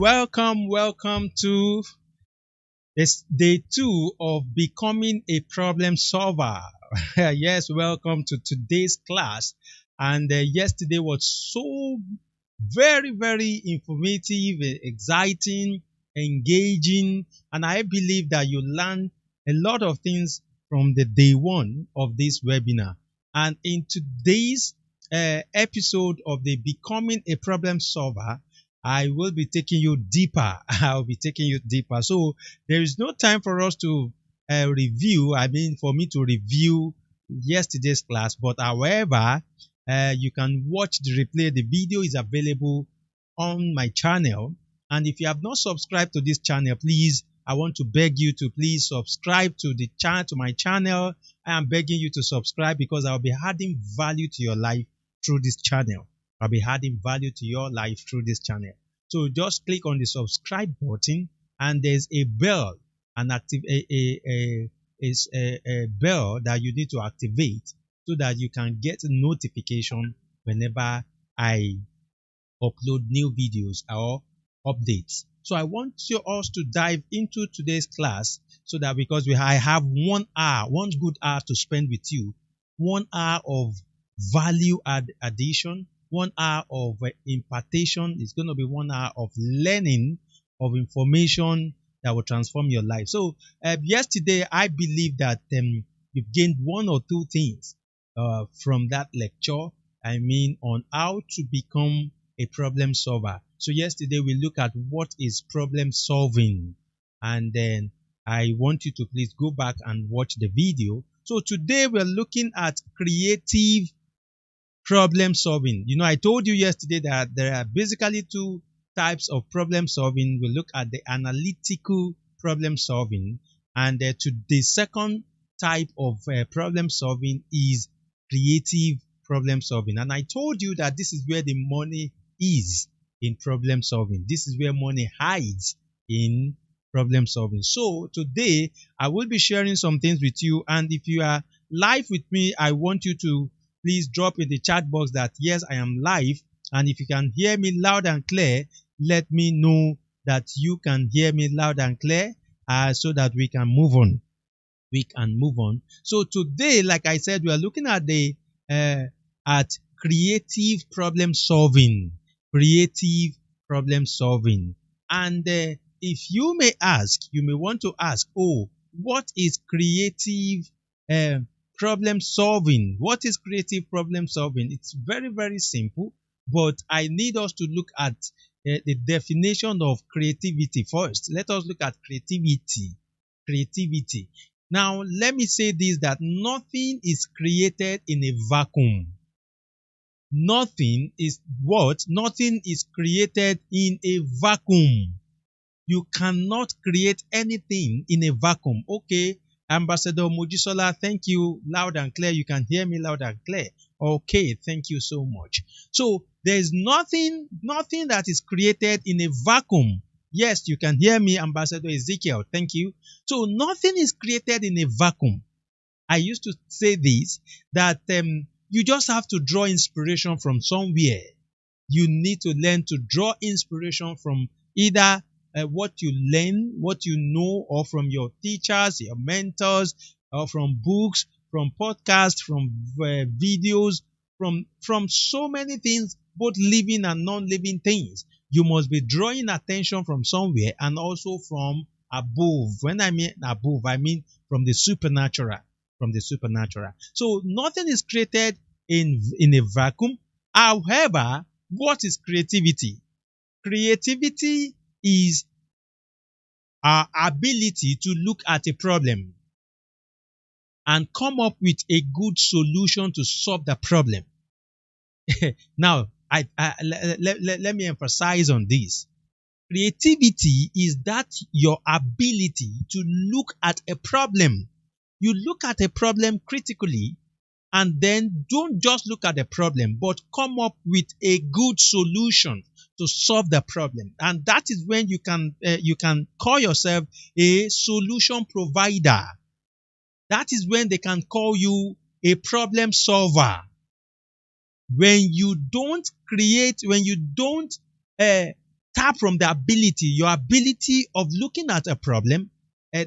welcome to this day two of becoming a problem solver. Yes, welcome to today's class. And yesterday was so very informative, exciting, engaging, and I believe that you learned a lot of things from the day one of this webinar. And in today's episode of the Becoming a Problem Solver, I will be taking you deeper. I'll be taking you deeper. So there is no time for us to review. For me to review yesterday's class. But however, you can watch the replay. The video is available on my channel. And if you have not subscribed to this channel, please, I want to beg you to please subscribe to the channel, to my channel. I am begging you to subscribe because I'll be adding value to your life through this channel. I'll be adding value to your life through this channel. So just click on the subscribe button, and there's a bell, an active a bell that you need to activate so that you can get a notification whenever I upload new videos or updates. So I want us to dive into today's class so that because I have 1 hour, one good hour to spend with you, 1 hour of value addition, 1 hour of impartation. It's going to be 1 hour of learning of information that will transform your life. So yesterday, I believe that you've gained 1 or 2 things from that lecture. On how to become a problem solver. So yesterday we look at what is problem solving, and then I want you to please go back and watch the video. So today we're looking at creative problem solving. I told you yesterday that there are basically 2 types of problem solving. We look at the analytical problem solving, and the second type of problem solving is creative problem solving. And I told you that this is where the money is in problem solving. This is where money hides in problem solving. So today I will be sharing some things with you, and if you are live with me, I want you to please drop in the chat box that yes, I am live, and if you can hear me loud and clear, let me know that you can hear me loud and clear so that we can move on. So today, like I said, we are looking at the at creative problem solving. And if you may want to ask, what is creative problem solving? What is creative problem solving? It's very simple, but I need us to look at the definition of creativity first. Let us look at creativity. Now, let me say this, that nothing is created in a vacuum. Nothing is created in a vacuum. You cannot create anything in a vacuum. Okay, Ambassador Mojisola, thank you, loud and clear. You can hear me loud and clear. Okay, thank you so much. So there is nothing that is created in a vacuum. Yes, you can hear me, Ambassador Ezekiel. Thank you. So nothing is created in a vacuum. I used to say this, that you just have to draw inspiration from somewhere. You need to learn to draw inspiration from either what you learn, what you know, or from your teachers, your mentors, or from books, from podcasts, from videos, from so many things, both living and non-living things. You must be drawing attention from somewhere, and also from above. When I mean above, I mean from the supernatural. So nothing is created in a vacuum. However, what is creativity? Creativity is our ability to look at a problem and come up with a good solution to solve the problem. Now, let me emphasize on this. Creativity is that your ability to look at a problem. You look at a problem critically, and then don't just look at the problem, but come up with a good solution to solve the problem. And that is when you can call yourself a solution provider. That is when they can call you a problem solver. When you don't tap from the ability, your ability of looking at a problem,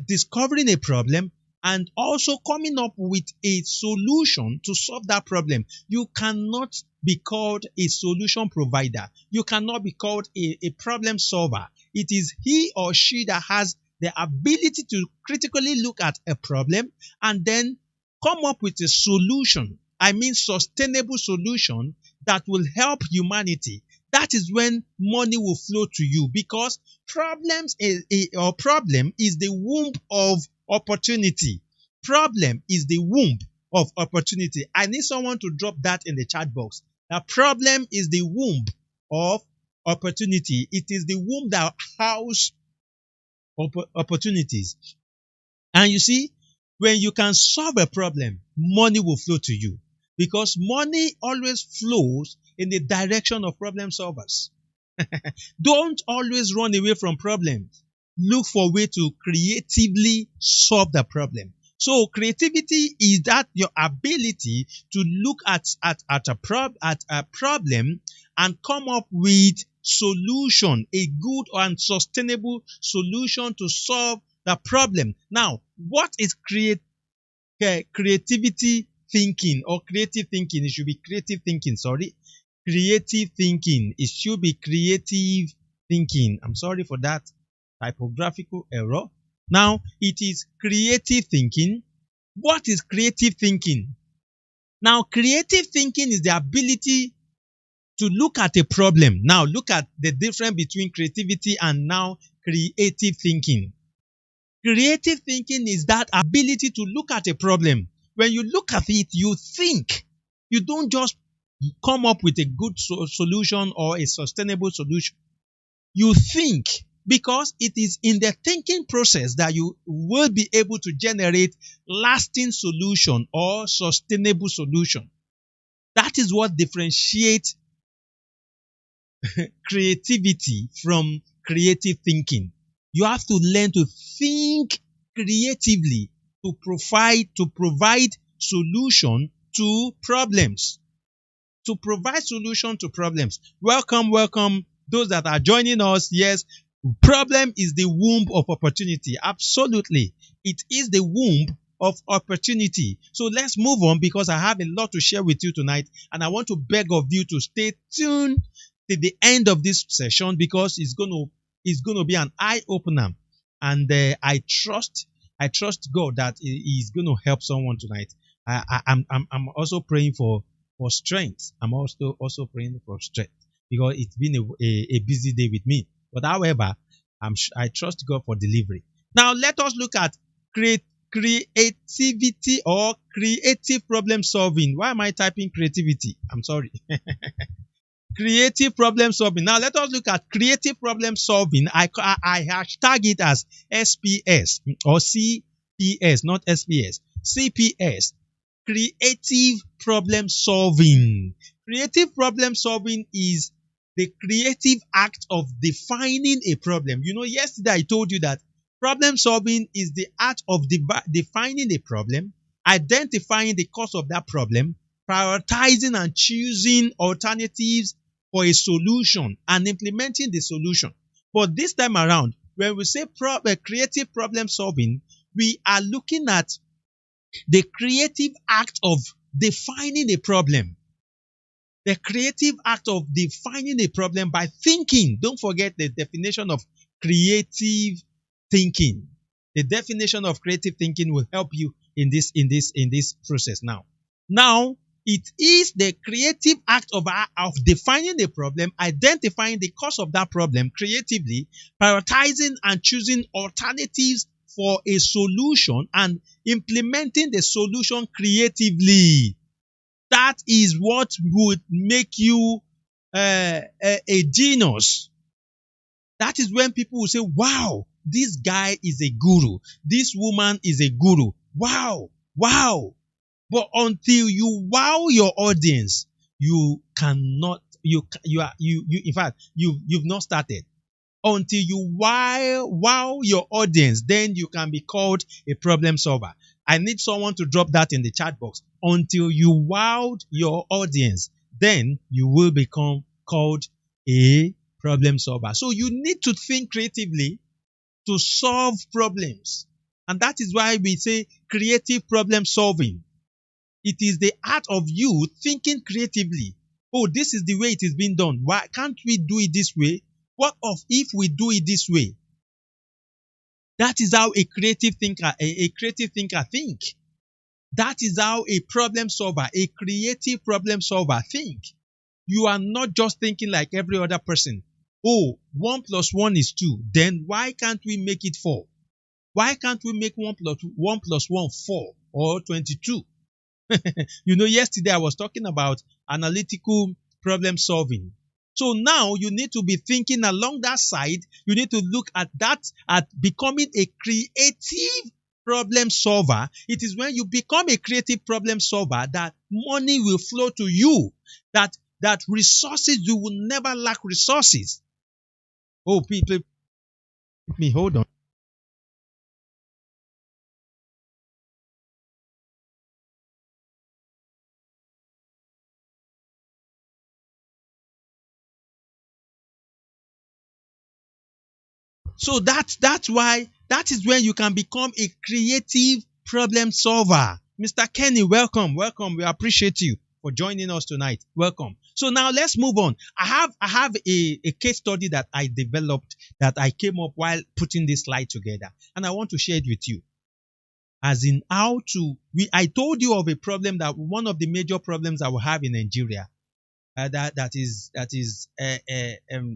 discovering a problem, and also coming up with a solution to solve that problem. You cannot be called a solution provider. You cannot be called a problem solver. It is he or she that has the ability to critically look at a problem and then come up with a solution. I mean, sustainable solution that will help humanity. That is when money will flow to you, because problem is the womb of opportunity. Problem is the womb of opportunity. I need someone to drop that in the chat box. The problem is the womb of opportunity. It is the womb that houses opportunities. And you see, when you can solve a problem, money will flow to you, because money always flows in the direction of problem solvers. Don't always run away from problems. Look for a way to creatively solve the problem. So creativity is that your ability to look at a problem and come up with solution, a good and sustainable solution to solve the problem. Now, what is creativity thinking or creative thinking? It should be creative thinking, sorry. Creative thinking. It should be creative thinking. I'm sorry for that typographical error. Now, it is creative thinking. What is creative thinking? Now, creative thinking is the ability to look at a problem. Now, look at the difference between creativity and now creative thinking. Creative thinking is that ability to look at a problem. When you look at it, you think. You don't just come up with a good solution or a sustainable solution. You think, because it is in the thinking process that you will be able to generate lasting solution or sustainable solution. That is what differentiates creativity from creative thinking. You have to learn to think creatively to provide solution to problems. To provide solution to problems. Welcome, those that are joining us. Yes, problem is the womb of opportunity. Absolutely. It is the womb of opportunity. So let's move on, because I have a lot to share with you tonight, and I want to beg of you to stay tuned to the end of this session, because it's going to be an eye opener, and I trust God that He's going to help someone tonight. I'm also praying for strength. I'm also praying for strength, because it's been a busy day with me. But however, I trust God for delivery. Now let us look at creativity or creative problem solving. Why am I typing creativity? I'm sorry. Creative problem solving. Now let us look at creative problem solving. I hashtag it as SPS or CPS, not SPS. CPS. Creative problem solving. Creative problem solving is the creative act of defining a problem. You know, yesterday I told you that problem solving is the act of defining a problem, identifying the cause of that problem, prioritizing and choosing alternatives for a solution, and implementing the solution. But this time around, when we say creative problem solving, we are looking at the creative act of defining a problem. The creative act of defining a problem by thinking. Don't forget the definition of creative thinking. The definition of creative thinking will help you in this process now. Now, it is the creative act of defining a problem, identifying the cause of that problem creatively, prioritizing and choosing alternatives for a solution, and implementing the solution creatively. That is what would make you a genius. That is when people will say, wow, this guy is a guru. This woman is a guru. Wow. But until you wow your audience, you cannot, in fact, you've not started. Until you wow your audience, then you can be called a problem solver. I need someone to drop that in the chat box. Until you wowed your audience, then you will become called a problem solver. So you need to think creatively to solve problems. And that is why we say creative problem solving. It is the art of you thinking creatively. Oh, this is the way it is being done. Why can't we do it this way? What if we do it this way? That is how a creative thinker think. That is how a problem solver, a creative problem solver think. You are not just thinking like every other person. Oh, 1 plus 1 is 2. Then why can't we make it 4? Why can't we make 1 plus 1 4 or 22? Yesterday I was talking about analytical problem solving. So now you need to be thinking along that side. You need to look at that, at becoming a creative problem solver. It is when you become a creative problem solver that money will flow to you, that resources, you will never lack resources. Oh, people, let me hold on. So that's why that is when you can become a creative problem solver. Mr. Kenny, welcome. We appreciate you for joining us tonight. Welcome. So now let's move on. I have a case study that I developed, that I came up while putting this slide together, and I want to share it with you. As in I told you of a problem, that one of the major problems that we have in Nigeria, that is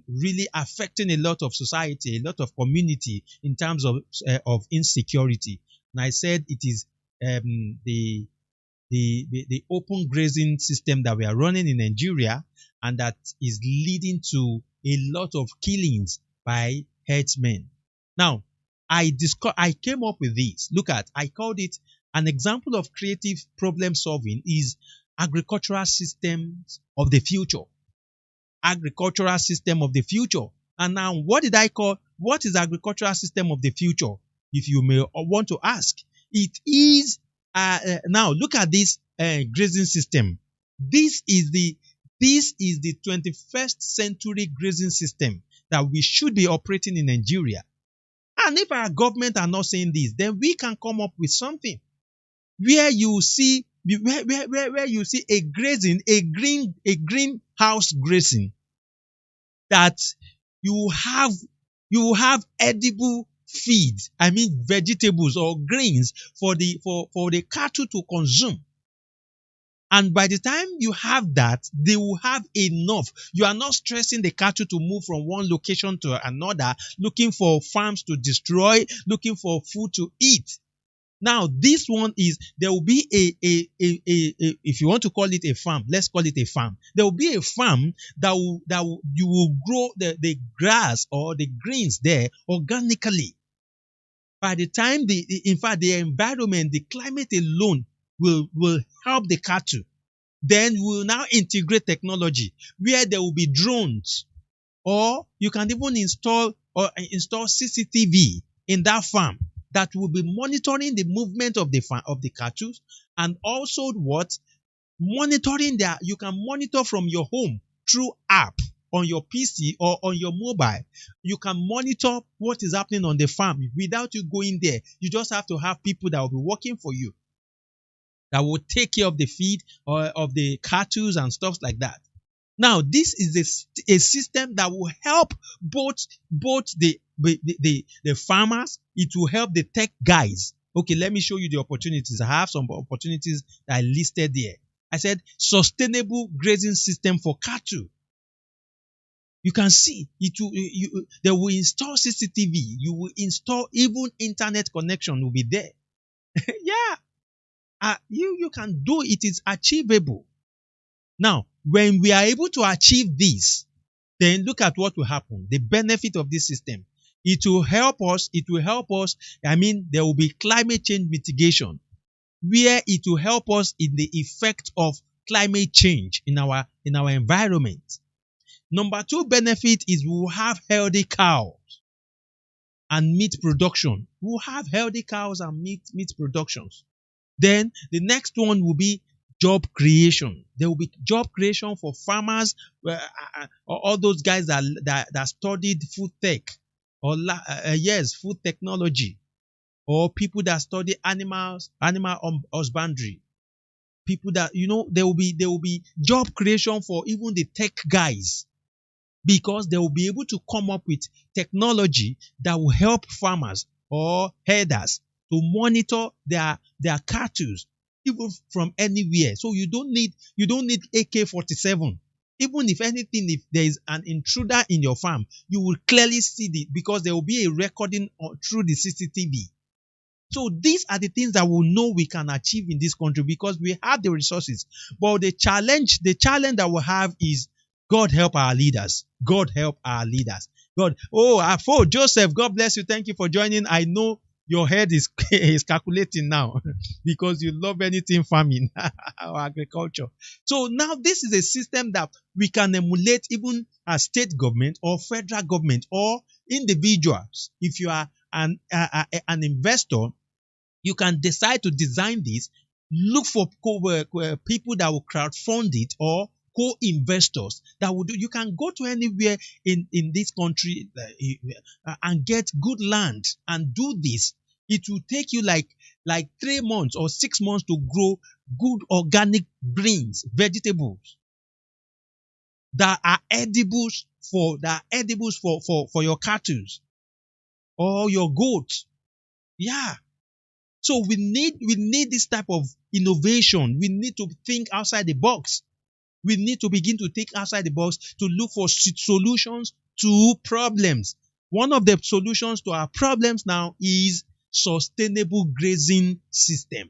really affecting a lot of society, a lot of community in terms of insecurity. And I said it is the open grazing system that we are running in Nigeria, and that is leading to a lot of killings by herdsmen. Now, I came up with this. I called it an example of creative problem solving is agricultural systems of the future. Agricultural system of the future. And now, what is agricultural system of the future? If you may want to ask, it is now look at this grazing system. This is the 21st century grazing system that we should be operating in Nigeria. And if our government are not saying this, then we can come up with something where you see a grazing, a greenhouse grazing, that you have edible feed, vegetables or greens for the cattle to consume. And by the time you have that, they will have enough. You are not stressing the cattle to move from one location to another, looking for farms to destroy, looking for food to eat. Now, this one is, there will be a if you want to call it a farm, let's call it a farm. There will be a farm you will grow the grass or the greens there organically. By the time the environment, the climate alone will help the cattle. Then we'll now integrate technology where there will be drones, or you can even install CCTV in that farm that will be monitoring the movement of the cattle, and also monitoring you can monitor from your home through app on your PC or on your mobile. You can monitor what is happening on the farm without you going there. You just have to have people that will be working for you, that will take care of the feed or of the cattle and stuff like that. Now, this is a system that will help both the farmers. It will help the tech guys. Okay, let me show you the opportunities. I have some opportunities that I listed there. I said sustainable grazing system for cattle. You can see they will install CCTV. You will install, even internet connection will be there. Yeah, you can do it. It's achievable. Now, when we are able to achieve this, then look at what will happen. The benefit of this system. It will help us. There will be climate change mitigation, where it will help us in the effect of climate change in our environment. Number 2 benefit is we will have healthy cows and meat production. We will have healthy cows and meat productions. Then the next one will be job creation. There will be job creation for farmers, all those guys that studied food tech or yes, food technology, or people that study animal husbandry. People that there will be job creation for even the tech guys, because they will be able to come up with technology that will help farmers or herders to monitor their cattle even from anywhere. So you don't need AK-47. Even if anything, if there is an intruder in your farm, you will clearly see it, because there will be a recording through the CCTV. So these are the things that we know we can achieve in this country, because we have the resources. But the challenge that we have is, God help our leaders. God help our leaders. God. Oh, Afo Joseph, God bless you. Thank you for joining. I know your head is is calculating now because you love anything farming or agriculture. So now this is a system that we can emulate even as state government or federal government or individuals. If you are an investor, you can decide to design this. Look for people that will crowdfund it, or co-investors that will do. You can go to anywhere in this country and get good land and do this. It will take you like 3 months or 6 months to grow good organic greens, vegetables that are edibles for your cattle or your goats. Yeah. So we need this type of innovation. We need to think outside the box. We need to begin to think outside the box to look for solutions to problems. One of the solutions to our problems now is sustainable grazing system.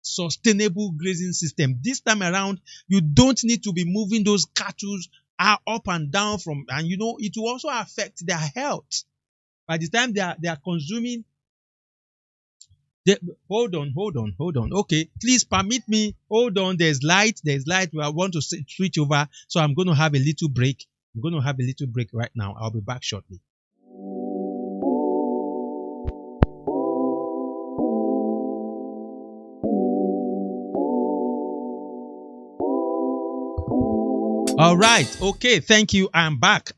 Sustainable grazing system. This time around, you don't need to be moving those cattle up and down and it will also affect their health. By the time they are consuming. Hold on. Okay, please permit me. Hold on. There's light. I want to switch over. So I'm going to have a little break. Right now. I'll be back shortly. All right. Okay. Thank you. I'm back.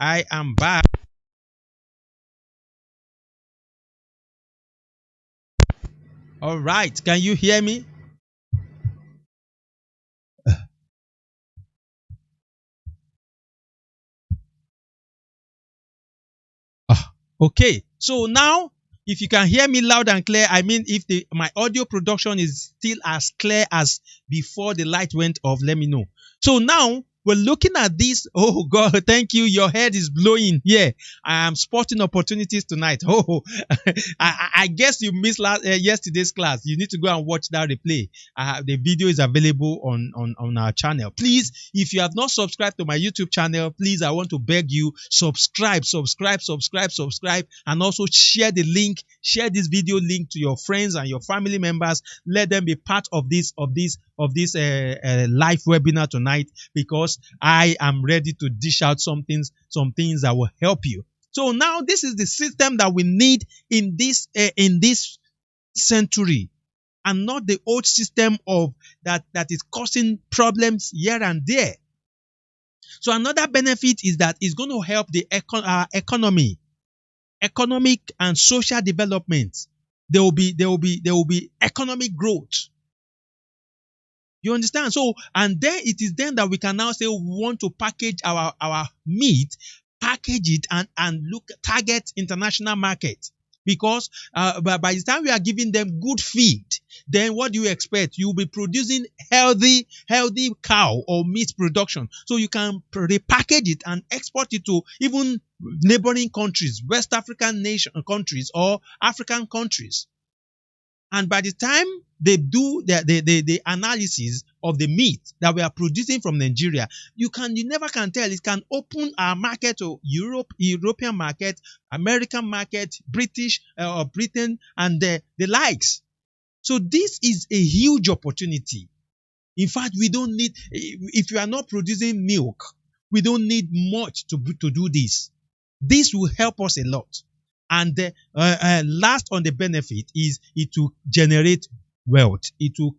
I am back. All right. Can you hear me? Okay. So now, if you can hear me loud and clear, I mean, if my audio production is still as clear as before the light went off, let me know. So now, we're looking at this. Oh God, thank you. Your head is blowing. Yeah, I am spotting opportunities tonight. Oh, I guess you missed yesterday's class. You need to go and watch that replay. The video is available on our channel. Please, if you have not subscribed to my YouTube channel, please, I want to beg you, subscribe, and also share the link. Share this video link to your friends and your family members. Let them be part of this live webinar tonight, because I am ready to dish out some things that will help you. So now this is the system that we need in this century, and not the old system of that is causing problems here and there. So another benefit is that it's going to help our economy, economic and social development. There will be economic growth. You understand? So, and then it is then that we can now say we want to package our meat, package it and target international market. Because by the time we are giving them good feed, then what do you expect? You'll be producing healthy cow or meat production. So you can repackage it and export it to even neighboring countries, West African countries or African countries. And by the time they do the analysis of the meat that we are producing from Nigeria, you never can tell. It can open our market to European market, American market, British or Britain, and the likes. So this is a huge opportunity. In fact, we don't need, if you are not producing milk, we don't need much to do this. This will help us a lot. And the last on the benefit is it will generate wealth. It will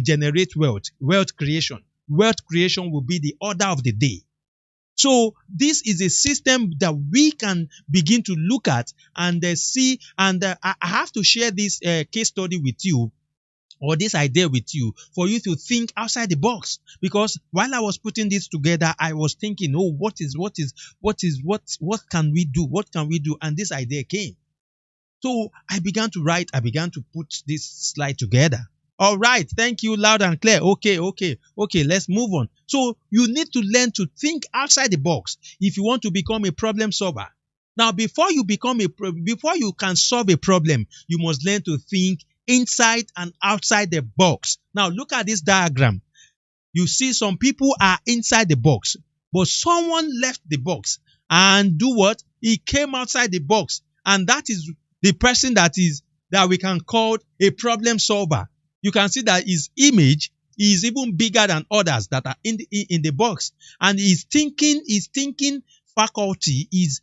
generate wealth. Wealth creation. Wealth creation will be the order of the day. So this is a system that we can begin to look at and see. And I have to share this case study with you, or this idea with you, for you to think outside the box. Because while I was putting this together, I was thinking, oh, what can we do? What can we do? And this idea came. So I began to write, I began to put this slide together. All right, thank you, loud and clear. Okay, let's move on. So you need to learn to think outside the box if you want to become a problem solver. Now, before you can solve a problem, you must learn to think inside and outside the box. Now, look at this diagram. You see some people are inside the box, but someone left the box and do what? He came outside the box, and that is the person that we can call a problem solver. You can see that his image is even bigger than others that are in the box, and his thinking faculty is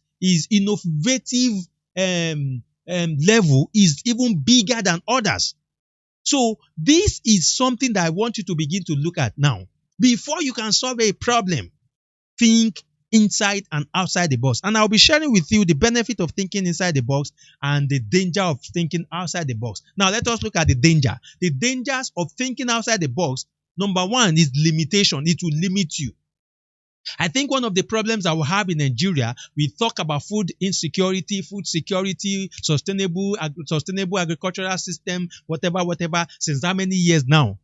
innovative level is even bigger than others. So this is something that I want you to begin to look at now. Before you can solve a problem, think inside and outside the box. And I'll be sharing with you the benefit of thinking inside the box and the danger of thinking outside the box. Now, let us look at the danger. The dangers of thinking outside the box, number one, is limitation. It will limit you. I think one of the problems that we have in Nigeria, we talk about food insecurity, food security, sustainable agricultural system, whatever, since how many years now?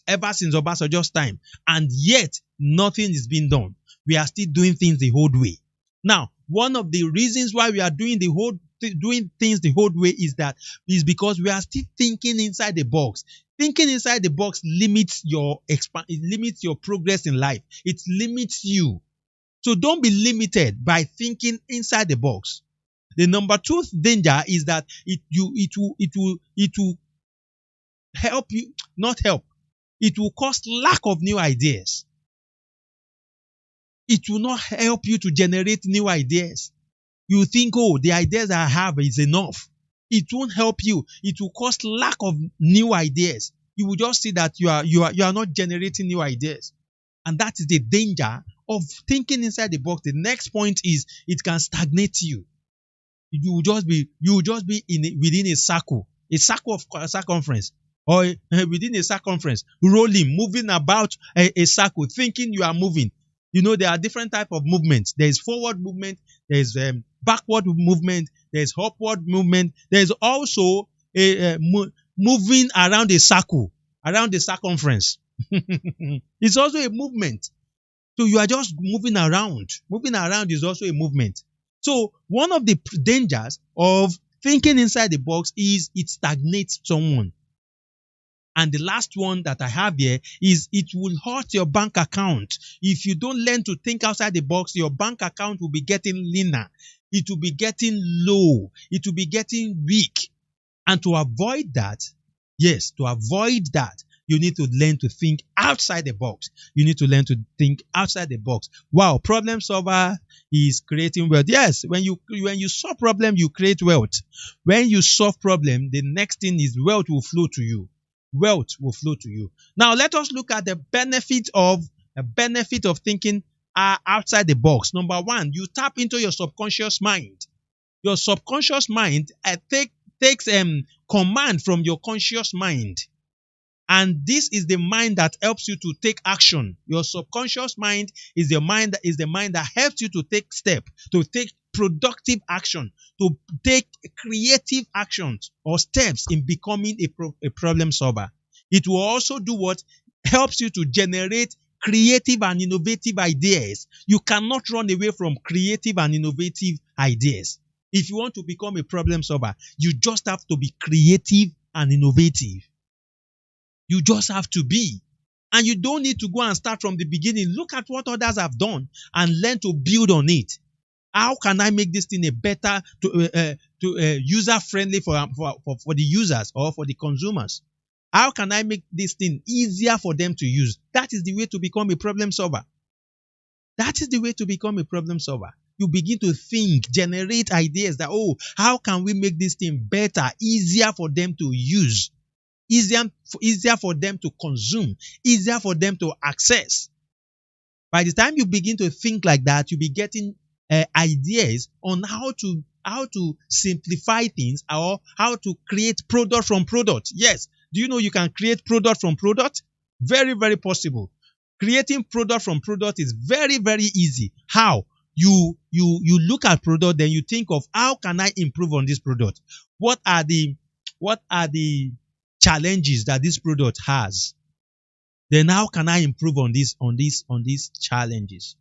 Ever since Obasanjo's time. And yet, nothing is being done. We are still doing things the old way. Now, one of the reasons why we are doing things the old way is because we are still thinking inside the box. Thinking inside the box limits your progress in life. It limits you. So don't be limited by thinking inside the box. The number two danger is that it will help you, not help. It will cause lack of new ideas. It will not help you to generate new ideas. You think, oh, the ideas I have is enough. It won't help you. It will cause lack of new ideas. You will just see that you are not generating new ideas. And that is the danger of thinking inside the box. The next point is it can stagnate you. You will just be within a circle of circumference, or within a circumference, rolling, moving about a circle, thinking you are moving. You know, there are different types of movements. There is forward movement, there is backward movement, there is upward movement. There is also moving around a circle, around the circumference. It's also a movement. So you are just moving around. Moving around is also a movement. So one of the dangers of thinking inside the box is it stagnates someone. And the last one that I have here is it will hurt your bank account. If you don't learn to think outside the box, your bank account will be getting leaner. It will be getting low. It will be getting weak. And to avoid that, you need to learn to think outside the box. You need to learn to think outside the box. Wow, problem solver is creating wealth. Yes, when you solve problem, you create wealth. When you solve problem, the next thing is wealth will flow to you. Wealth will flow to you. Now, let us look at the benefit of thinking outside the box. Number one, you tap into your subconscious mind. Your subconscious mind takes command from your conscious mind. And this is the mind that helps you to take action. Your subconscious mind is the mind that helps you to take to take productive action, to take creative actions or steps in becoming a problem solver. It will also do what helps you to generate creative and innovative ideas. You cannot run away from creative and innovative ideas. If you want to become a problem solver, you just have to be creative and innovative. You just have to be. And you don't need to go and start from the beginning. Look at what others have done and learn to build on it. How can I make this thing a better, user friendly for the users or for the consumers? How can I make this thing easier for them to use? That is the way to become a problem solver. That is the way to become a problem solver. you begin to think, generate ideas that, oh, how can we make this thing better, easier for them to use, easier for them to consume, easier for them to access. By the time you begin to think like that, you'll be getting ideas on how to simplify things, or how to create product from product. Yes. Do you know you can create product from product? Very, very possible. Creating product from product is very, very easy. How? You look at product, then you think of, how can I improve on this product? What are the challenges that this product has? Then how can I improve on these challenges?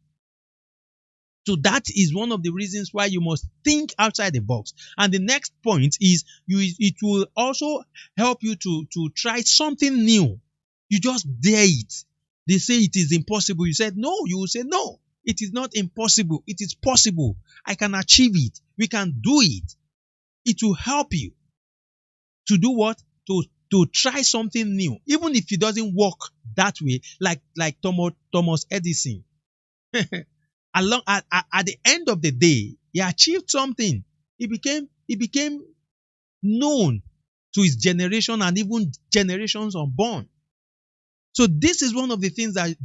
So that is one of the reasons why you must think outside the box. And the next point is, it will also help you to try something new. You just dare it. They say it is impossible. You said no. You will say no. It is not impossible. It is possible. I can achieve it. We can do it. It will help you to do what? To try something new, even if it doesn't work that way, like Thomas Edison. At the end of the day, he achieved something. He became known to his generation and even generations unborn. So this is one of the things that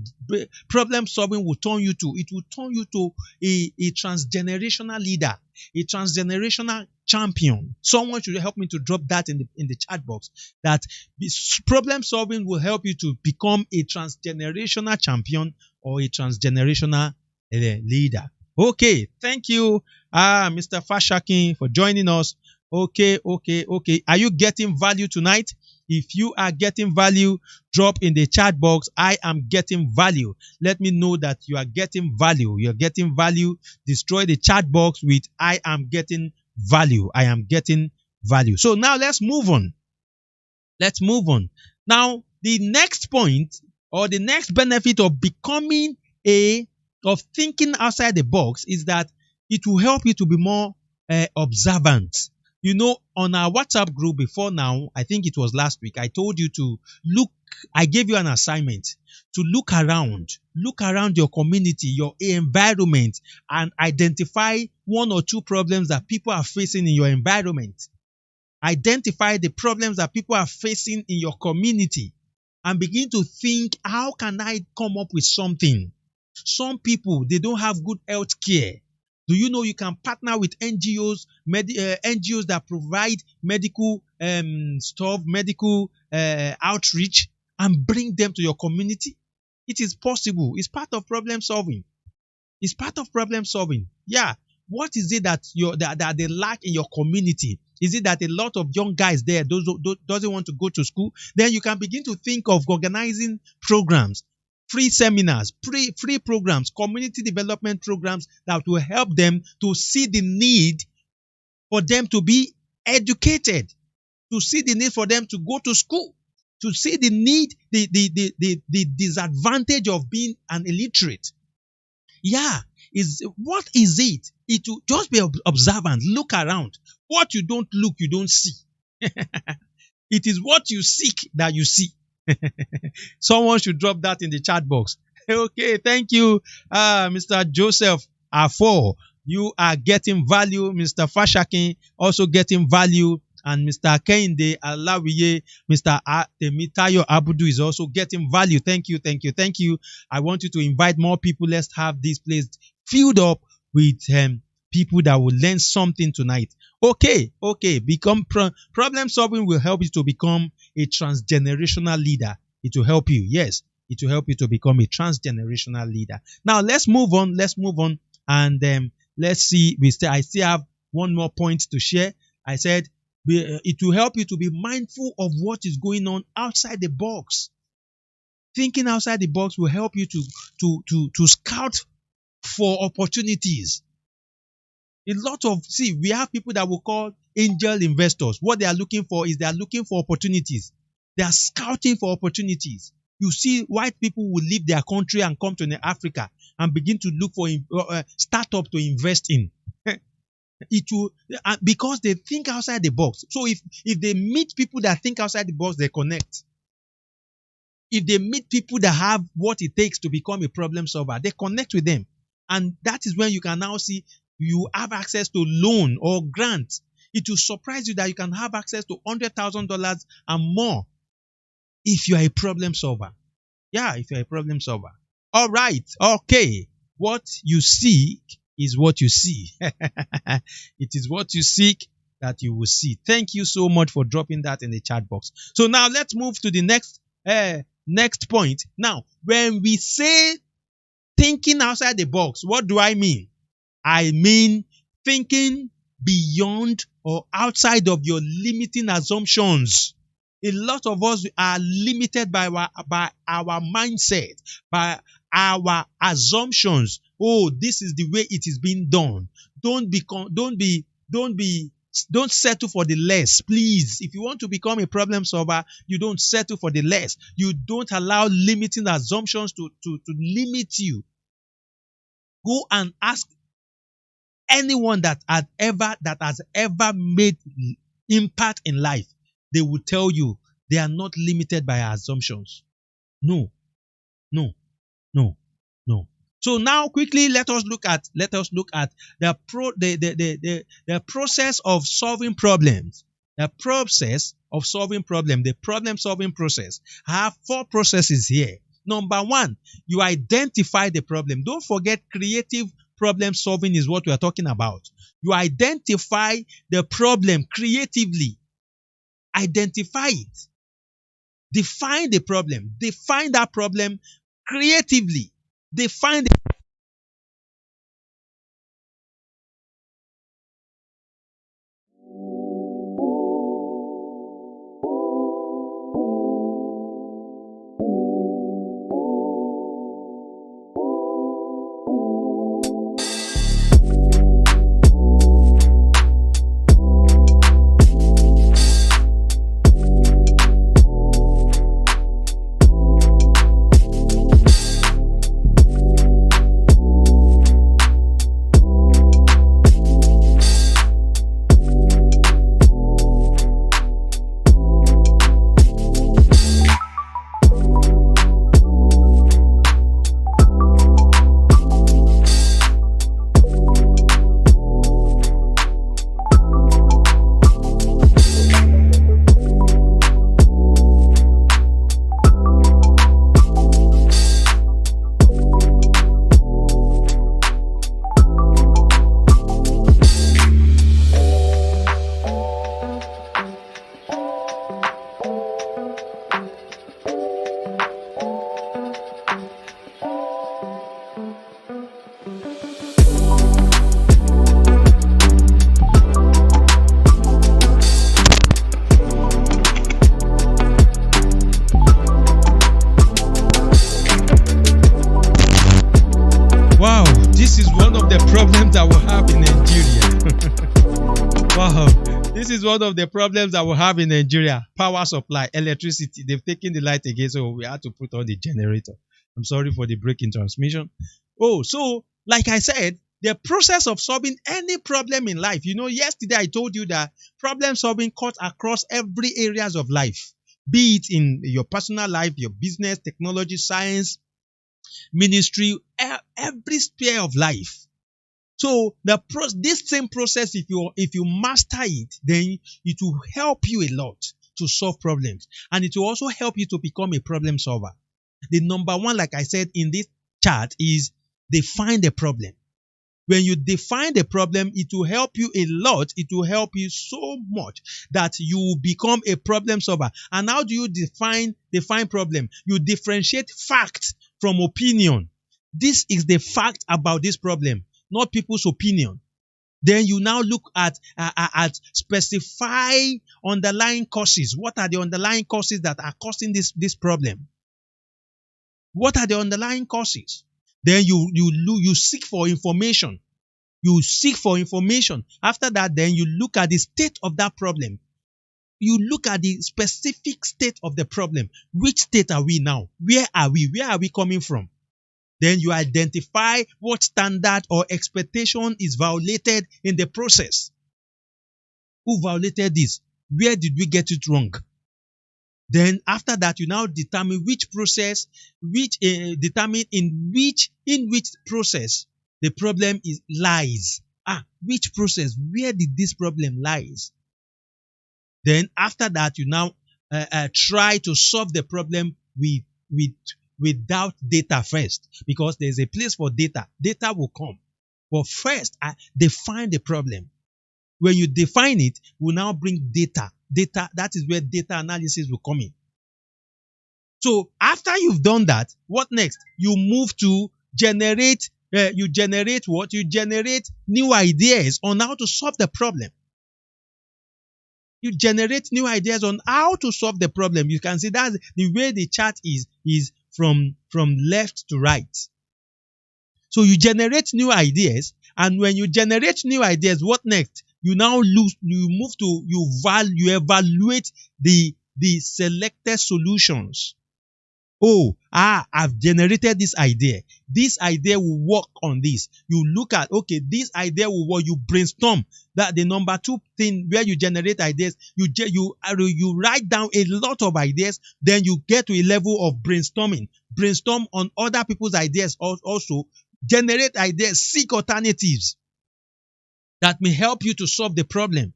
problem solving will turn you to. It will turn you to a transgenerational leader, a transgenerational champion. Someone should help me to drop that in the chat box. That problem solving will help you to become a transgenerational champion or a transgenerational leader. Okay, thank you, Mr. Fashakin, for joining us. Okay. Are you getting value tonight? If you are getting value, drop in the chat box, I am getting value. Let me know that you are getting value. You're getting value. Destroy the chat box with, I am getting value. I am getting value. So now let's move on. Now, the next point, or the next benefit of of thinking outside the box, is that it will help you to be more observant. You know, on our WhatsApp group before now, I think it was last week, I told you to look, I gave you an assignment to look around your community, your environment, and identify one or two problems that people are facing in your environment. Identify the problems that people are facing in your community and begin to think, how can I come up with something? Some people, they don't have good health care. Do you know you can partner with NGOs, NGOs that provide medical stuff, medical outreach, and bring them to your community? It is possible. It's part of problem solving. Yeah. What is it that they lack in your community? Is it that a lot of young guys there doesn't want to go to school? Then you can begin to think of organizing programs, free seminars, free programs, community development programs that will help them to see the need for them to be educated, to see the need for them to go to school, to see the need, the disadvantage of being an illiterate. Yeah, what is it? It will just be observant, look around. What you don't look, you don't see. It is what you seek that you see. Someone should drop that in the chat box. Okay, thank you, Mr. Joseph Afo. You are getting value. Mr. Fashakin also getting value. And Mr. Kehinde Alawiye, Mr. Temitayo Abudu is also getting value. Thank you. I want you to invite more people. Let's have this place filled up with people that will learn something tonight. Okay. Become problem solving will help you to become a transgenerational leader. It will help you. Yes, it will help you to become a transgenerational leader. Now let's move on. And let's see. I still have one more point to share. I said it will help you to be mindful of what is going on outside the box. Thinking outside the box will help you to scout for opportunities. We have people that we call angel investors. What they are looking for is they are looking for opportunities. They are scouting for opportunities. You see, white people will leave their country and come to Africa and begin to look for startup to invest in. It will, because they think outside the box. So if they meet people that think outside the box, they connect. If they meet people that have what it takes to become a problem solver, they connect with them. And that is when you can now see you have access to loan or grant. It will surprise you that you can have access to $100,000 and more if you are a problem solver. Yeah, if you're a problem solver. All right. Okay. What you seek is what you see. It is what you seek that you will see. Thank you so much for dropping that in the chat box. So now let's move to the next point. Now, when we say thinking outside the box, what do I mean? I mean thinking beyond or outside of your limiting assumptions. A lot of us are limited by our mindset, by our assumptions. Oh, this is the way it is being done. Don't settle for the less. Please, if you want to become a problem solver, you don't settle for the less. You don't allow limiting assumptions to limit you. Go and ask anyone that has ever made impact in life. They will tell you they are not limited by assumptions. No. So now quickly let us look at the process of solving problems. The process of solving problems, the problem solving process. I have 4 processes here. Number 1, you identify the problem. Don't forget, creative problem solving is what we are talking about. You identify the problem creatively. Identify it. Define the problem. Define that problem creatively. Define the problems that we have in Nigeria. Wow. This is one of the problems that we have in Nigeria. Power supply, electricity. They've taken the light again, so we had to put on the generator. I'm sorry for the break in transmission. Oh, so like I said, the process of solving any problem in life. You know, yesterday I told you that problem solving cuts across every areas of life, be it in your personal life, your business, technology, science, ministry, every sphere of life. So this same process, if you master it, then it will help you a lot to solve problems, and it will also help you to become a problem solver. The number one, like I said in this chart, is define the problem. When you define the problem, it will help you a lot. It will help you so much that you will become a problem solver. And how do you define problem? You differentiate fact from opinion. This is the fact about this problem, not people's opinion. Then you now look at specify underlying causes. What are the underlying causes that are causing this problem? What are the underlying causes? Then you seek for information. You seek for information. After that, then you look at the state of that problem. You look at the specific state of the problem. Which state are we now? Where are we? Where are we coming from? Then you identify what standard or expectation is violated in the process. Who violated this? Where did we get it wrong? Then after that, you now determine which process, determine in which process the problem is lies. Which process? Where did this problem lies? Then after that, you now try to solve the problem with without data first, because there's a place for data. Data will come, but first define the problem. When you define it, will now bring data. Data, that is where data analysis will come in. So after you've done that, what next? You move to generate. You generate what? You generate new ideas on how to solve the problem. You generate new ideas on how to solve the problem. You can see that's the way the chart is from left to right. So you generate new ideas, and when you generate new ideas, what next? You now move to you evaluate the selected solutions. I've generated this idea. This idea will work on this. You look at, okay, this idea will work. You brainstorm. That the number 2 thing where you generate ideas, you write down a lot of ideas. Then you get to a level of brainstorming. Brainstorm on other people's ideas also. Generate ideas. Seek alternatives that may help you to solve the problem.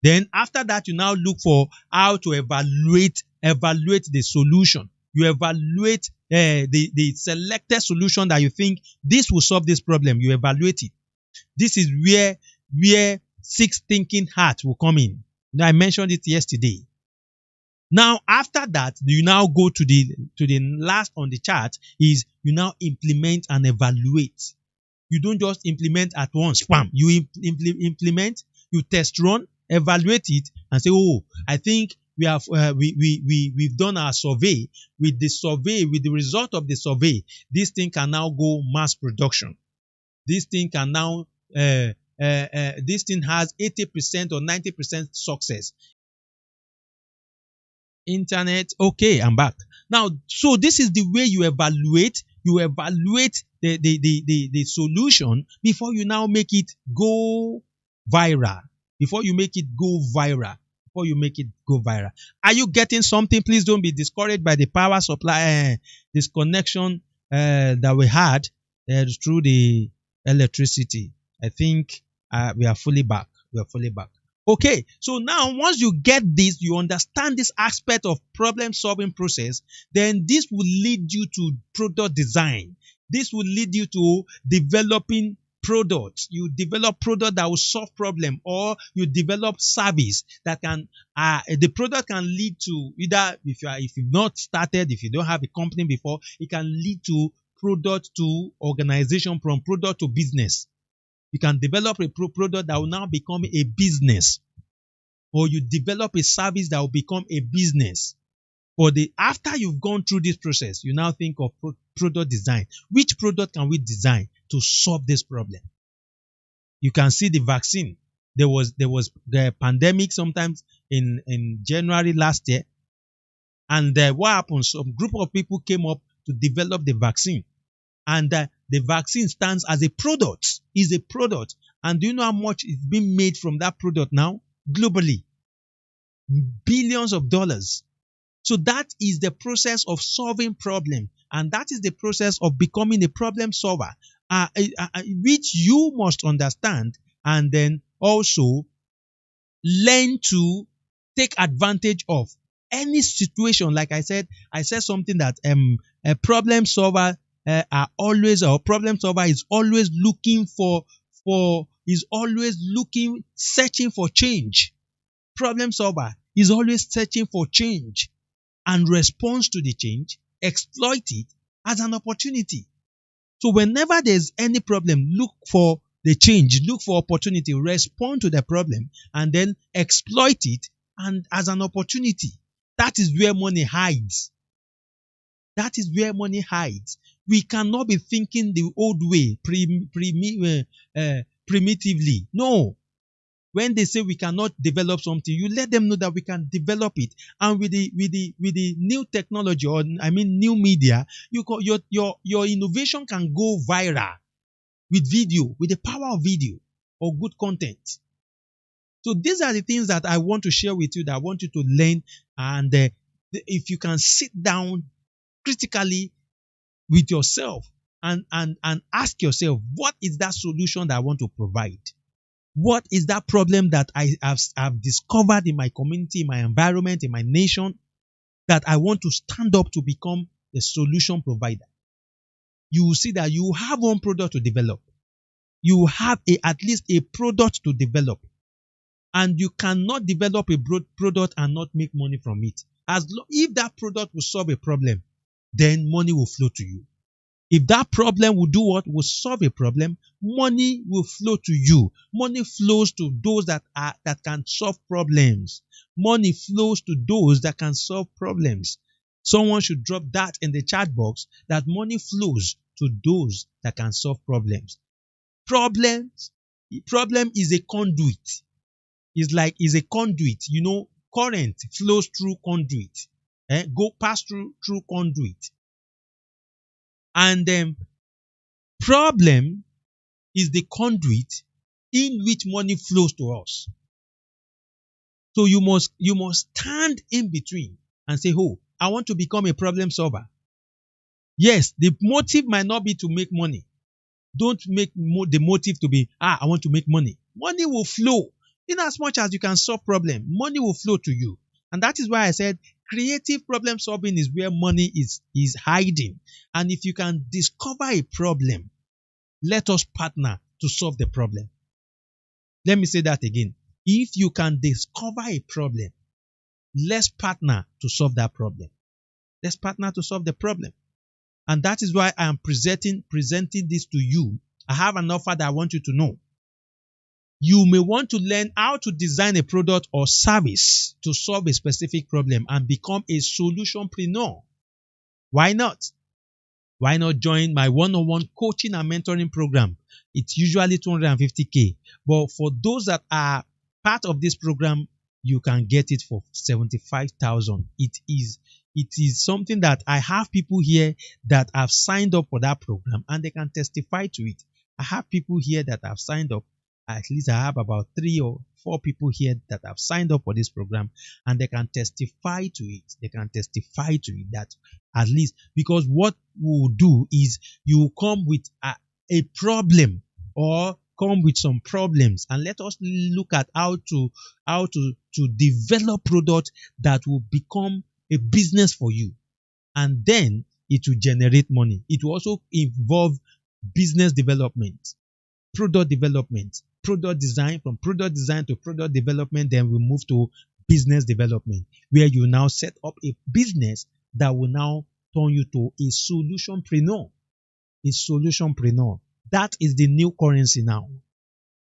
Then after that, you now look for how to evaluate the solution. You evaluate the selected solution that you think this will solve this problem. You evaluate it. This is where 6 thinking hat will come in. I mentioned it yesterday. Now, after that, you now go to the last on the chart is you now implement and evaluate. You don't just implement at once. Bam! You implement, you test run, evaluate it, and say, I think we've done our survey. With the result of the survey, this thing can now go mass production. This thing can now this thing has 80% or 90% success. Internet. Okay, I'm back. Now, so this is the way you evaluate. You evaluate the solution before you now make it go viral. Before you make it go viral. Are you getting something? Please don't be discouraged by the power supply disconnection that we had through the electricity. I think we are fully back. Okay, so now once you get this, you understand this aspect of problem solving process, then this will lead you to product design. This will lead you to developing products. You develop product that will solve problem, or you develop service that can the product can lead to either if you've not started, if you don't have a company before, it can lead to product to organization, from product to business. You can develop a product that will now become a business, or you develop a service that will become a business. After you've gone through this process, you now think of product design. Which product can we design to solve this problem? You can see the vaccine. There was the pandemic sometimes in January last year, and what happened? Some group of people came up to develop the vaccine, and the vaccine stands as a product. Is a product, and do you know how much is being made from that product now globally? Billions of dollars. So that is the process of solving problem, and that is the process of becoming a problem solver, which you must understand, and then also learn to take advantage of any situation. Like I said something that a problem solver problem solver is always searching for change. Problem solver is always searching for change and responds to the change, exploit it as an opportunity. So whenever there's any problem, look for the change, look for opportunity, respond to the problem, and then exploit it and as an opportunity. That is where money hides. We cannot be thinking the old way, primitively. No. When they say we cannot develop something, you let them know that we can develop it. And with the new technology, or new media, your innovation can go viral with video, with the power of video or good content. So these are the things that I want to share with you, that I want you to learn. And if you can sit down critically with yourself and ask yourself, what is that solution that I want to provide? What is that problem that have discovered in my community, in my environment, in my nation, that I want to stand up to become a solution provider? You will see that you have one product to develop. You have at least a product to develop. And you cannot develop a product and not make money from it. If that product will solve a problem, then money will flow to you. If that problem will do what? Will solve a problem, money will flow to you. Money flows to those that can solve problems. Money flows to those that can solve problems. Someone should drop that in the chat box, that money flows to those that can solve problems. Problem is a conduit. Is a conduit. Current flows through conduit. Pass through conduit. And problem is the conduit in which money flows to us. So you must stand in between and say, oh, I want to become a problem solver. Yes, the motive might not be to make money. Don't make the motive to be, I want to make money. Money will flow. In as much as you can solve problem, money will flow to you. And that is why I said creative problem solving is where money is hiding. And if you can discover a problem, let us partner to solve the problem. Let me say that again. If you can discover a problem, let's partner to solve that problem. Let's partner to solve the problem. And that is why I am presenting this to you. I have an offer that I want you to know. You may want to learn how to design a product or service to solve a specific problem and become a solutionpreneur. Why not? Why not join my one-on-one coaching and mentoring program? It's usually 250K. But for those that are part of this program, you can get it for 75,000. It is something that I have people here that have signed up for that program and they can testify to it. I have people here that have signed up. At least I have about 3 or 4 people here that have signed up for this program and they can testify to it. They can testify to it that at least, because what we will do is you will come with a problem or come with some problems and let us look at how to develop product that will become a business for you. And then it will generate money. It will also involve business development, product development, product design. From product design to product development, then we move to business development, where you now set up a business that will now turn you to a solutionpreneur. A solutionpreneur. That is the new currency now.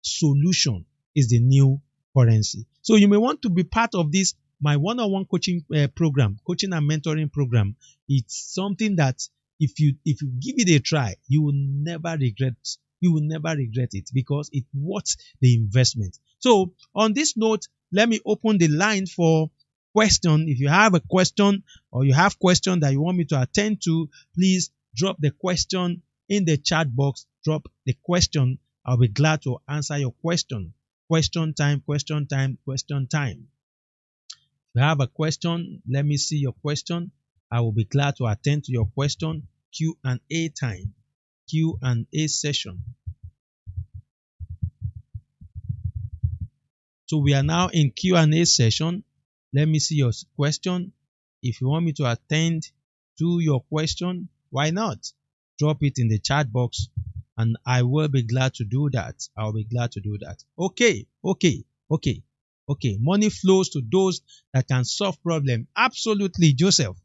Solution is the new currency. So you may want to be part of this, my one-on-one coaching program, coaching and mentoring program. It's something that if you give it a try, you will never regret. You will never regret it because it's worth the investment. So on this note, let me open the line for question. If you have a question or you have question that you want me to attend to, please drop the question in the chat box. Drop the question. I'll be glad to answer your question. Question time, question time, question time. If you have a question, let me see your question. I will be glad to attend to your question. Q&A time. Q&A session. So we are now in Q&A session. Let me see your question. If you want me to attend to your question, why not? Drop it in the chat box and I will be glad to do that. I'll be glad to do that. Okay. Money flows to those that can solve problems. Absolutely, Joseph.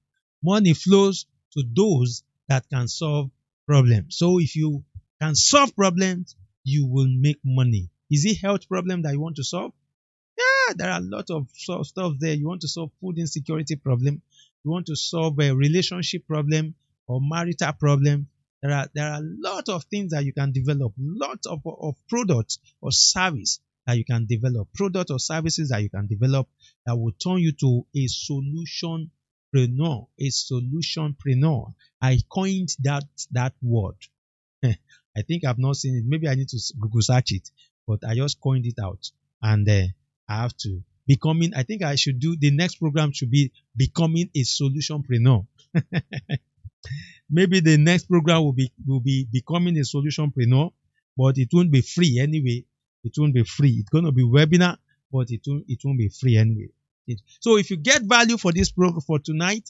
Money flows to those that can solve problems. So if you can solve problems, you will make money. Is it health problem that you want to solve? Yeah, there are a lot of stuff there. You want to solve food insecurity problem. You want to solve a relationship problem or marital problem. There are a lot of things that you can develop. Lots of products or service that you can develop. Products or services that you can develop that will turn you to a solutionpreneur. A solutionpreneur. I coined that word. I think I've not seen it. Maybe I need to Google search it, but I just coined it out. And I have to I think I should do the next program should be becoming a solutionpreneur. maybe the next program will be becoming a solutionpreneur, but it won't be free anyway. It won't be free. It's going to be webinar, but it won't be free anyway. So if you get value for this program for tonight,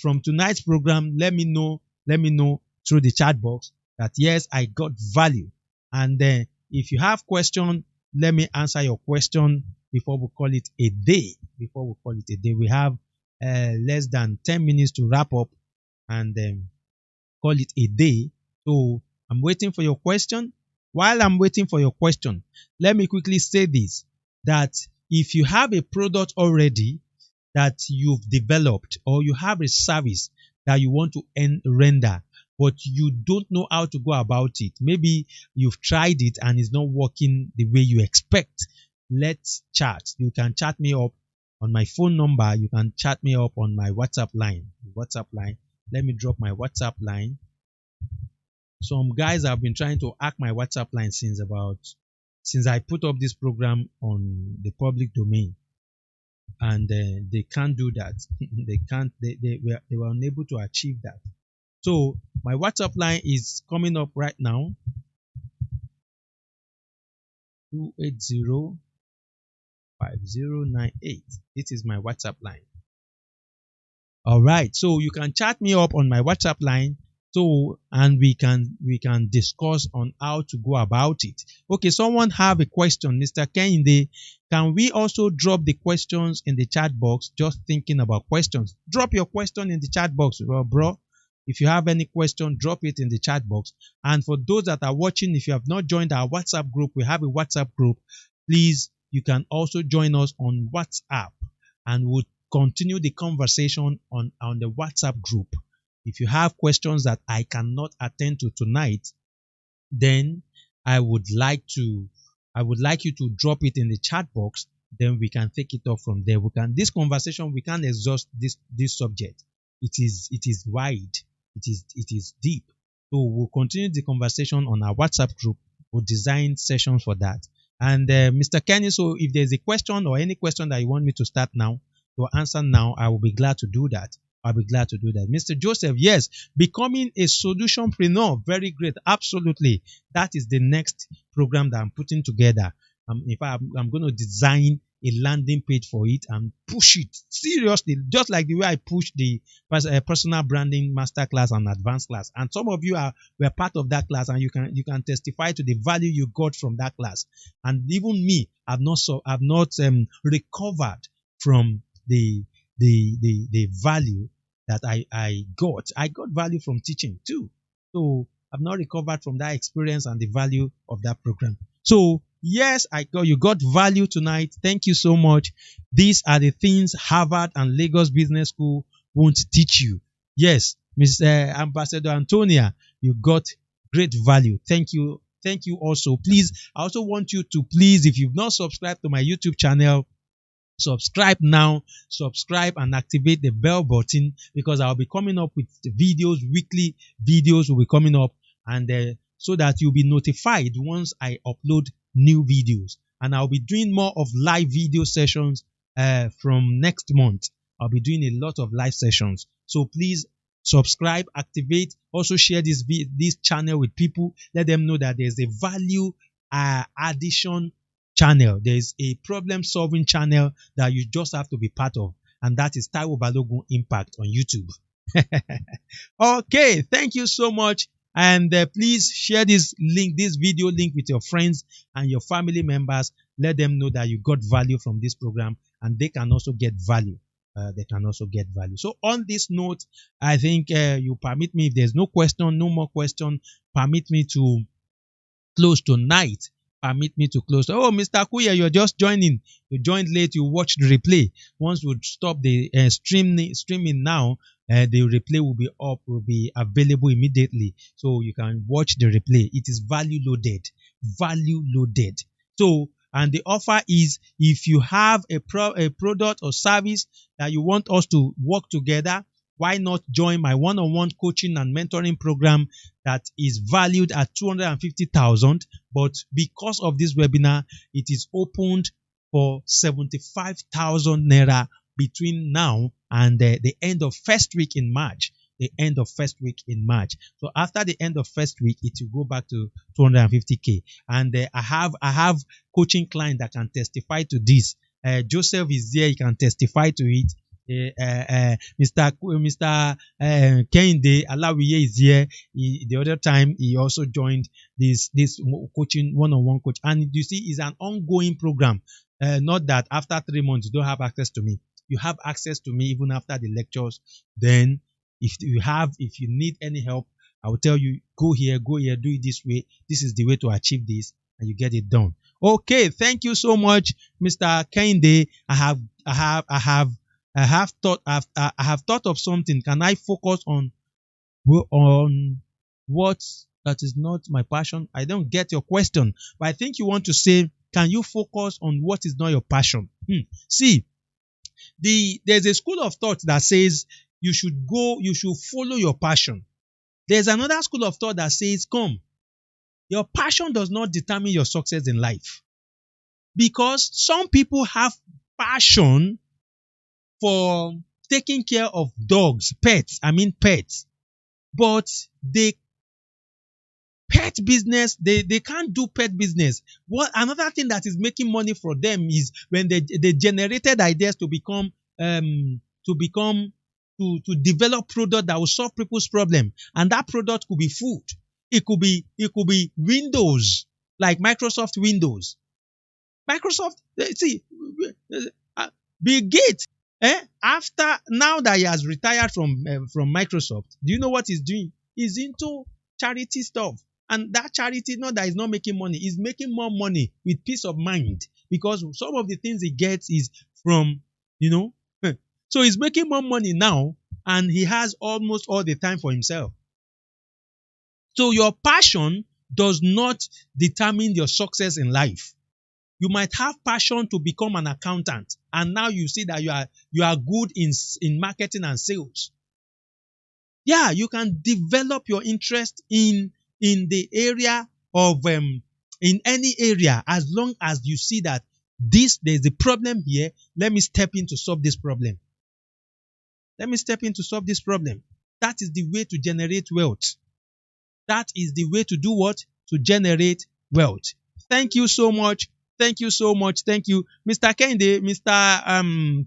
from tonight's program, let me know. Let me know through the chat box that yes, I got value. And then if you have question, let me answer your question before we call it a day. Before we call it a day, we have less than 10 minutes to wrap up and call it a day. So I'm waiting for your question. While I'm waiting for your question, let me quickly say this, that if you have a product already that you've developed, or you have a service that you want to render, but you don't know how to go about it, maybe you've tried it and it's not working the way you expect, let's chat. You can chat me up on my phone number. You can chat me up on my WhatsApp line. Let me drop my WhatsApp line. Some guys have been trying to hack my WhatsApp line since I put up this program on the public domain, and they can't do that. They were unable to achieve that. So my WhatsApp line is coming up right now. 280-5098. This is my WhatsApp line. All right. So you can chat me up on my WhatsApp line. So, and we can discuss on how to go about it. Okay, someone have a question, Mr. Kehinde. Can we also drop the questions in the chat box? Just thinking about questions. Drop your question in the chat box, bro. If you have any question, drop it in the chat box. And for those that are watching, if you have not joined our WhatsApp group, we have a WhatsApp group. Please, you can also join us on WhatsApp, and we'll continue the conversation on the WhatsApp group. If you have questions that I cannot attend to tonight, then I would like you to drop it in the chat box. Then we can take it up from there. This conversation, we can't exhaust this subject. It is wide. It is deep. So we'll continue the conversation on our WhatsApp group. We'll design sessions for that. And Mr. Kenny, so if there's a question or any question that you want me to start now, to answer now, I will be glad to do that. Mr. Joseph, yes, becoming a solutionpreneur, very great. Absolutely. That is the next program that I'm putting together. In fact, I'm going to design a landing page for it and push it seriously, just like the way I pushed the personal branding masterclass and advanced class. And some of you were part of that class, and you can testify to the value you got from that class. And even me, I've not recovered from the value that I got. I got value from teaching too. So I've not recovered from that experience and the value of that program. So yes, you got value tonight. Thank you so much. These are the things Harvard and Lagos Business School won't teach you. Yes, Ms. Ambassador Antonia, you got great value. Thank you. Thank you also. Please, I also want you to if you've not subscribed to my YouTube channel, subscribe now. Subscribe and activate the bell button, because I'll be coming up with videos. Weekly videos will be coming up, and so that you'll be notified once I upload new videos. And I'll be doing more of live video sessions from next month. I'll be doing a lot of live sessions. So please subscribe, activate, also share this channel with people. Let them know that there's a value addition channel. There's a problem solving channel that you just have to be part of, and that is Taiwo Balogun Impact on YouTube. Okay, thank you so much. And please share this video link with your friends and your family members. Let them know that you got value from this program, and they can also get value. So on this note, I think you permit me, if there's no more question, permit me to close tonight. Permit me to close. Oh, Mr. Kuya, you're just joining. You joined late. You watched the replay. Once we stop the streaming now, the replay will be available immediately. So you can watch the replay. It is value loaded. So, and the offer is, if you have a product or service that you want us to work together, why not join my one-on-one coaching and mentoring program that is valued at 250,000, but because of this webinar, it is opened for 75,000 naira between now and the end of first week in March. the end of first week in March. So after the end of first week, it will go back to 250K. And I have coaching client that can testify to this. Joseph is there; he can testify to it. Mr. Kehinde Alawiye is here. The other time he also joined this coaching one-on-one coach, and you see, it's an ongoing program. Not that after 3 months you don't have access to me. You have access to me even after the lectures. Then, if you need any help, I will tell you, go here, do it this way. This is the way to achieve this, and you get it done. Okay, thank you so much, Mr. Kehinde. I have thought of something. Can I focus on what that is not my passion? I don't get your question, but I think you want to say, can you focus on what is not your passion? See, there's a school of thought that says you should follow your passion. There's another school of thought that says, your passion does not determine your success in life. Because some people have passion for taking care of dogs, pets, but pet business, they can't do pet business. Another thing that is making money for them is when they generated ideas to develop product that will solve people's problem, and that product could be food. It could be Windows, like Microsoft Windows. Bill Gates, now that he has retired from Microsoft, do you know what he's doing? He's into charity stuff. And that charity, not that he's not making money, he's making more money with peace of mind, because some of the things he gets is from, so he's making more money now, and he has almost all the time for himself. So your passion does not determine your success in life. You might have passion to become an accountant, and now you see that you are good in marketing and sales. Yeah, you can develop your interest in the area of in any area, as long as you see that there's a problem here. Let me step in to solve this problem. That is the way to generate wealth. That is the way to do what? To generate wealth. Thank you so much. Thank you so much. Thank you, Mr. Kehinde.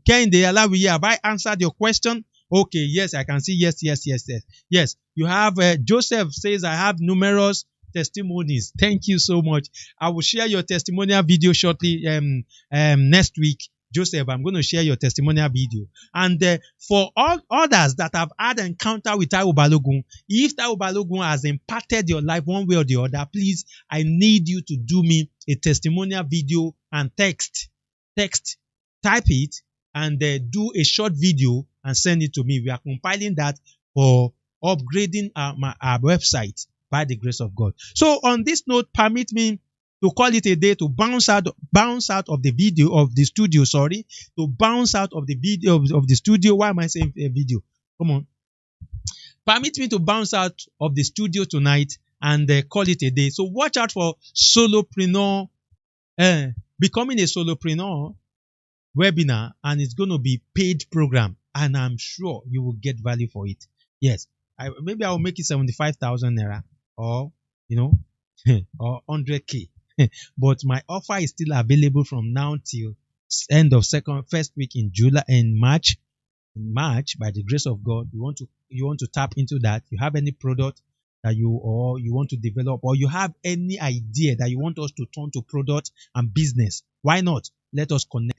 Kehinde Alawiye, have I answered your question? Okay, yes, I can see. Yes. You have Joseph says, I have numerous testimonies. Thank you so much. I will share your testimonial video shortly next week. Joseph, I'm going to share your testimonial video. And for all others that have had an encounter with Taiwo Balogun, if Taiwo Balogun has impacted your life one way or the other, please, I need you to do me a testimonial video and text, type it, and do a short video and send it to me. We are compiling that for upgrading our website by the grace of God. So on this note, permit me to call it a day, to bounce out of the video of the studio. To bounce out of the video of the studio. Why am I saying a video? Come on. Permit me to bounce out of the studio tonight and call it a day. So watch out for solopreneur, becoming a solopreneur webinar, and it's going to be paid program, and I'm sure you will get value for it. Yes, maybe I will make it 75,000 naira or or 100K. But my offer is still available from now till end of first week in March. In March, by the grace of God, you want to tap into that. You have any product that you want to develop, or you have any idea that you want us to turn to product and business, why not? Let us connect.